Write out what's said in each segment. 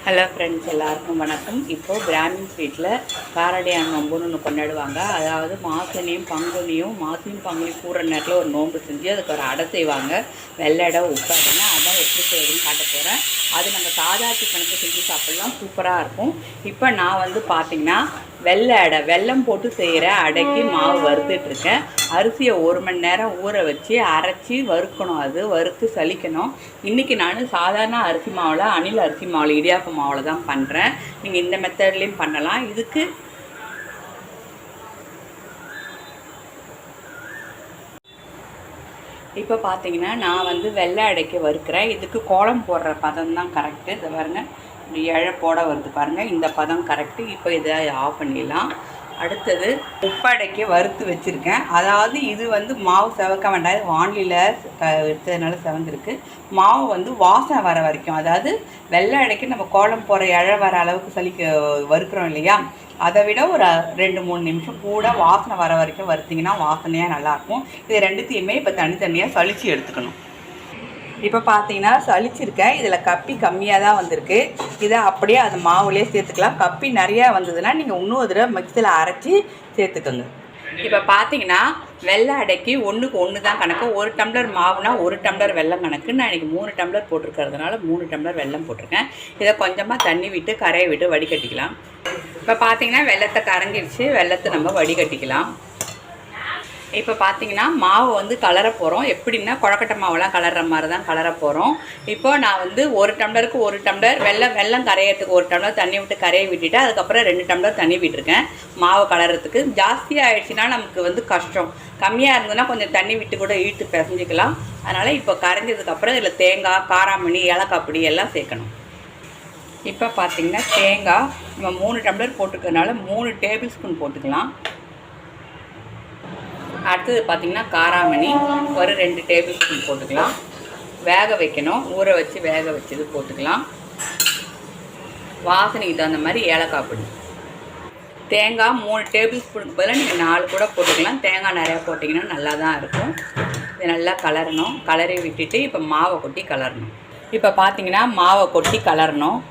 Hello friends, எல்லாருக்கும் வணக்கம். இப்போது பிராமின்ஸ் வீட்டில் காரடியான் நோம்புன்னு ஒன்று கொண்டாடுவாங்க. அதாவது மாசினியும் பங்குனியும் கூடுற நேரத்தில் ஒரு நோன்பு செஞ்சு அதுக்கு ஒரு அடை செய்வாங்க. வெள்ளை உப்பு அடைன்னா அதான் எப்படி செய்யுதுன்னு காட்ட போகிறேன். அது நம்ம சாதா சிக்கனுக்கு செஞ்சு சாப்பிட்லாம், சூப்பராக இருக்கும். இப்போ நான் பார்த்திங்கன்னா வெள்ளை அடை, வெல்லம் போட்டு செய்கிற அடைக்கு மாவு வறுத்துட்ருக்கேன். அரிசியை 1 மணி நேரம் ஊற வச்சு அரைச்சி வறுக்கணும். அது வறுத்து சலிக்கணும். இன்றைக்கி நான் சாதாரண அரிசி மாவில், அணில் அரிசி மாவில், இடியாப்ப மாவில் தான் பண்ணுறேன். நீங்கள் இந்த மெத்தட்லேயும் பண்ணலாம். இதுக்கு இப்போ பார்த்தீங்கன்னா நான் வெள்ளை அடைக்க வறுக்கிறேன். இதுக்கு கோலம் போடுற பதம் தான் கரெக்டு. இதை பாருங்கள், இழை போட வருது பாருங்கள், இந்த பதம் கரெக்டு. இப்போ இதை ஆஃப் பண்ணிடலாம். அடுத்தது உப்படைக்கு வறுத்து வச்சுருக்கேன். அதாவது இது மாவு செவக்க வேண்டாம், இது வானிலையில் வச்சதுனால செவந்திருக்கு. மாவு வாசனை வர வரைக்கும், அதாவது வெள்ளை அடைக்கு நம்ம கோலம் போகிற இழை வர அளவுக்கு வறுக்கிறோம் இல்லையா, அதை விட ஒரு 2-3 நிமிஷம் கூட வாசனை வர வரைக்கும் வறுத்திங்கன்னா வாசனையாக நல்லாயிருக்கும். இது ரெண்டுத்தையுமே இப்போ தனித்தனியாக சலித்து எடுத்துக்கணும். இப்போ பார்த்தீங்கன்னா சலிச்சிருக்கேன். இதில் கப்பி கம்மியாக தான் வந்திருக்கு. இதை அப்படியே அது மாவுலேயே சேர்த்துக்கலாம். கப்பி நிறையா வந்ததுன்னா நீங்கள் இன்னும் ஒரு தடவை மிக்சியில் அரைச்சி சேர்த்துக்கோங்க. இப்போ பார்த்தீங்கன்னா வெள்ளை அடைக்கு 1க்கு 1 தான் கணக்கு. 1 டம்ளர் மாவுனா 1 டம்ளர் வெல்லம் கணக்கு. நான் இன்றைக்கி 3 டம்ளர் போட்டிருக்கிறதுனால 3 டம்ளர் வெல்லம் போட்டிருக்கேன். இதை கொஞ்சமாக தண்ணி விட்டு கரையை விட்டு வடிகட்டிக்கலாம். இப்போ பார்த்தீங்கன்னா வெள்ளத்தை கரைஞ்சிருச்சு. வெள்ளத்தை நம்ம வடிகட்டிக்கலாம். இப்போ பார்த்தீங்கன்னா மாவு கலர போகிறோம். எப்படின்னா கொழக்கட்டை மாவுலாம் கலர்ற மாதிரி தான் கலர போகிறோம். இப்போது நான் 1 டம்ளருக்கு 1 டம்ளர் வெல்லம் கரையிறதுக்கு 1 டம்ளர் தண்ணி விட்டு கரையை விட்டுட்டு அதுக்கப்புறம் 2 டம்ளர் தண்ணி விட்டுருக்கேன் மாவு கலர்றதுக்கு. ஜாஸ்தியாக ஆகிடுச்சின்னா நமக்கு கஷ்டம். கம்மியாக இருந்ததுன்னா கொஞ்சம் தண்ணி விட்டு கூட இழுத்து பிசைஞ்சிக்கலாம். அதனால் இப்போ கரைஞ்சதுக்கப்புறம் இதில் தேங்காய், காராமணி, ஏலக்காய் பொடி எல்லாம் சேர்க்கணும். இப்போ பார்த்திங்கன்னா தேங்காய் நம்ம 3 டம்ளர் போட்டுக்கிறதுனால 3 டேபிள் ஸ்பூன் போட்டுக்கலாம். அடுத்தது பார்த்திங்கன்னா காராமணி ஒரு 2 டேபிள் ஸ்பூன் போட்டுக்கலாம். வேக வைக்கணும், ஊற வச்சு வேக வச்சது போட்டுக்கலாம். வாசனைக்கு தகுந்த மாதிரி ஏலக்காய் பொடி. தேங்காய் 3 டேபிள் ஸ்பூனுக்கு பதிலாக நீங்கள் 4 கூட போட்டுக்கலாம். தேங்காய் நிறையா போட்டிங்கன்னா நல்லா தான் இருக்கும். இது நல்லா கலரணும். கலரி விட்டுட்டு இப்போ மாவை கொட்டி கலரணும். இப்போ பார்த்திங்கன்னா மாவை கொட்டி கலரணும்.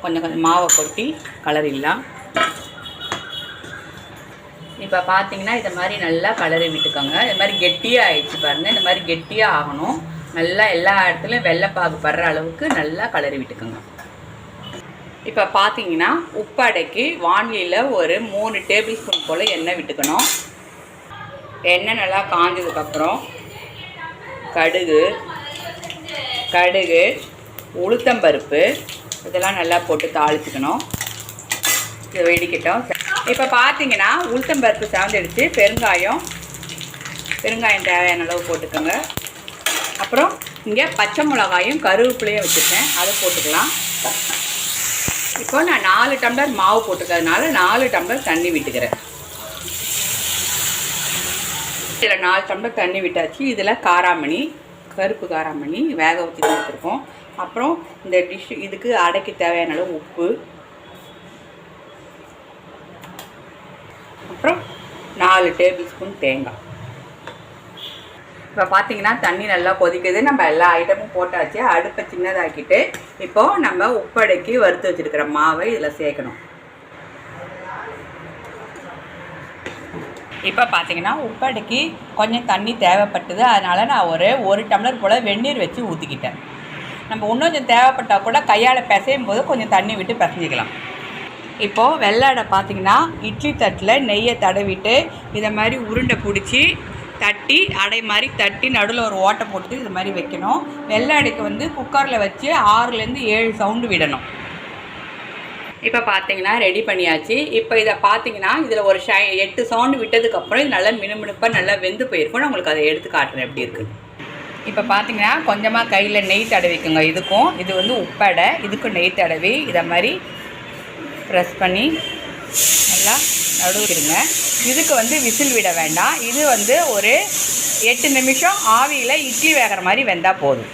கொஞ்சம் மாவை கொட்டி கலரிடலாம். இப்போ பார்த்தீங்கன்னா இதை மாதிரி நல்லா கலரி விட்டுக்கோங்க. இது மாதிரி கெட்டியாக ஆகிடுச்சு பாருங்கள். இந்த மாதிரி கெட்டியாக ஆகணும். நல்லா எல்லா இடத்துலையும் வெள்ளைப்பாகு படுற அளவுக்கு நல்லா கலரி விட்டுக்கோங்க. இப்போ பார்த்தீங்கன்னா உப்படைக்கு வானிலையில் ஒரு 3 டேபிள் ஸ்பூன் போல் எண்ணெய் விட்டுக்கணும். எண்ணெய் நல்லா காஞ்சதுக்கப்புறம் கடுகு, உளுத்தம்பருப்பு இதெல்லாம் நல்லா போட்டு தாளிச்சுக்கணும். இதை வெடிக்கட்டும். இப்போ பார்த்தீங்கன்னா உளுத்தம்பருப்பு செவந்துடுச்சு. பெருங்காயம் தேவையான அளவு போட்டுக்கோங்க. அப்புறம் இங்கே பச்சை மிளகாயும் கருவேப்பிலையும் வச்சுருக்கேன், அதை போட்டுக்கலாம். இப்போ நான் 4 டம்ளர் மாவு போட்டுக்கிறதுனால 4 டம்ளர் தண்ணி விட்டுக்கிறேன். இதில் 4 டம்ளர் தண்ணி விட்டாச்சு. இதில் கருப்பு காராமணி வேக ஊற்றி வச்சுருக்கோம். அப்புறம் இந்த இதுக்கு அடைக்கு தேவையான அளவு உப்பு, அப்புறம் 4 டேபிள் ஸ்பூன் தேங்காய். இப்போ பார்த்தீங்கன்னா தண்ணி நல்லா கொதிக்குது. நம்ம எல்லா ஐட்டமும் போட்டாச்சு. அடுப்பை சின்னதாக்கிட்டு இப்போது நம்ம உப்படைக்கு வறுத்து வச்சுருக்கிற மாவை இதில் சேர்க்கணும். இப்போ பார்த்தீங்கன்னா உப்படைக்கு கொஞ்சம் தண்ணி தேவைப்பட்டது. அதனால் நான் ஒரு டம்ளர் போல் வெந்நீர் வச்சு ஊற்றிக்கிட்டேன். நம்ம இன்னும் கொஞ்சம் தேவைப்பட்டால் கூட கையால் பிசையும் போது கொஞ்சம் தண்ணி விட்டு பிசைஞ்சிக்கலாம். இப்போது வெள்ளை அடை பார்த்திங்கன்னா இட்லி தட்டில் நெய்யை தடவிட்டு இதை மாதிரி உருண்டை பிடிச்சி தட்டி அடை மாதிரி தட்டி நடுவில் ஒரு ஓட்டை போட்டு இது மாதிரி வைக்கணும். வெள்ளை அடைக்கு குக்கரில் வச்சு 6லேருந்து 7 சவுண்டு விடணும். இப்போ பார்த்தீங்கன்னா ரெடி பண்ணியாச்சு. இப்போ இதை பார்த்தீங்கன்னா இதில் ஒரு 8 சவுண்டு விட்டதுக்கப்புறம் இது நல்லா மினுமினுப்பாக நல்லா வெந்து போயிருக்கும். நான் உங்களுக்கு அதை எடுத்து காட்டுறேன் எப்படி இருக்குது. இப்போ பார்த்தீங்கன்னா கொஞ்சமாக கையில் நெய் தடவிக்குங்க. இது உப்படை, இதுக்கும் நெய் தடவி இதை மாதிரி ப்ரெஸ் பண்ணி நல்லா நடுவிடுங்க. இதுக்கு விசில் விட வேண்டாம். இது ஒரு 8 நிமிஷம் ஆவியில் இட்லி வேகிற மாதிரி வெந்தால் போதும்.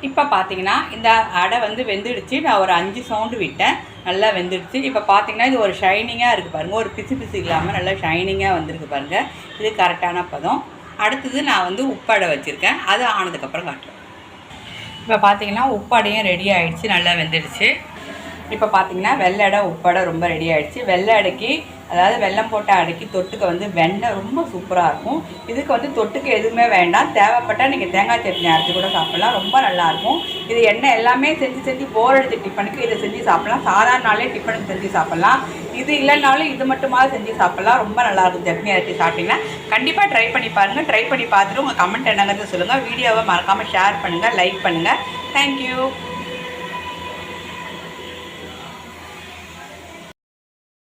இப்போ பார்த்தீங்கன்னா இந்த அடை வெந்துடுச்சு. நான் ஒரு 5 சவுண்டு விட்டேன், நல்லா வெந்துடுச்சு. இப்போ பார்த்தீங்கன்னா இது ஒரு ஷைனிங்காக இருக்குது பாருங்கள். ஒரு பிசு இல்லாமல் நல்லா ஷைனிங்காக வந்திருக்கு பாருங்கள். இது கரெக்டான பதம். அடுத்தது நான் உப்படை வச்சுருக்கேன், அது ஆனதுக்கப்புறம் காட்டுறேன். இப்போ பார்த்தீங்கன்னா உப்பாடையும் ரெடி ஆகிடுச்சு, நல்லா வெந்துடுச்சு. இப்போ பார்த்தீங்கன்னா வெள்ளை அடை உப்பாடை ரொம்ப ரெடி ஆகிடுச்சு. வெள்ளை அடைக்கு, அதாவது வெல்லம் போட்ட அடைக்கு தொட்டுக்க வந்து வெண்ணெய் ரொம்ப சூப்பராக இருக்கும். இதுக்கு வந்து தொட்டுக்க எதுவுமே வேண்டாம், தேவைப்பட்டால் நீங்கள் தேங்காய் சட்னி அரைச்சி கூட சாப்பிட்லாம், ரொம்ப நல்லாயிருக்கும். இது எண்ணெய் எல்லாமே செஞ்சு போர் அடிச்ச டிஃபனுக்கு இதை செஞ்சு சாப்பிட்லாம், சாதாரண நாளே டிஃபனுக்கு செஞ்சு சாப்பிட்லாம். இது இல்லைனாலும் இது மட்டுமாவது செஞ்சு சாப்பிட்லாம், ரொம்ப நல்லாயிருக்கும். சட்னி அரைச்சி சாப்பிட்டிங்கன்னா கண்டிப்பாக ட்ரை பண்ணி பாருங்கள். ட்ரை பண்ணி பார்த்துட்டு உங்கள் கமெண்ட் என்னங்கிறது சொல்லுங்கள். வீடியோவை மறக்காமல் ஷேர் பண்ணுங்கள், லைக் பண்ணுங்கள். தேங்க்யூ.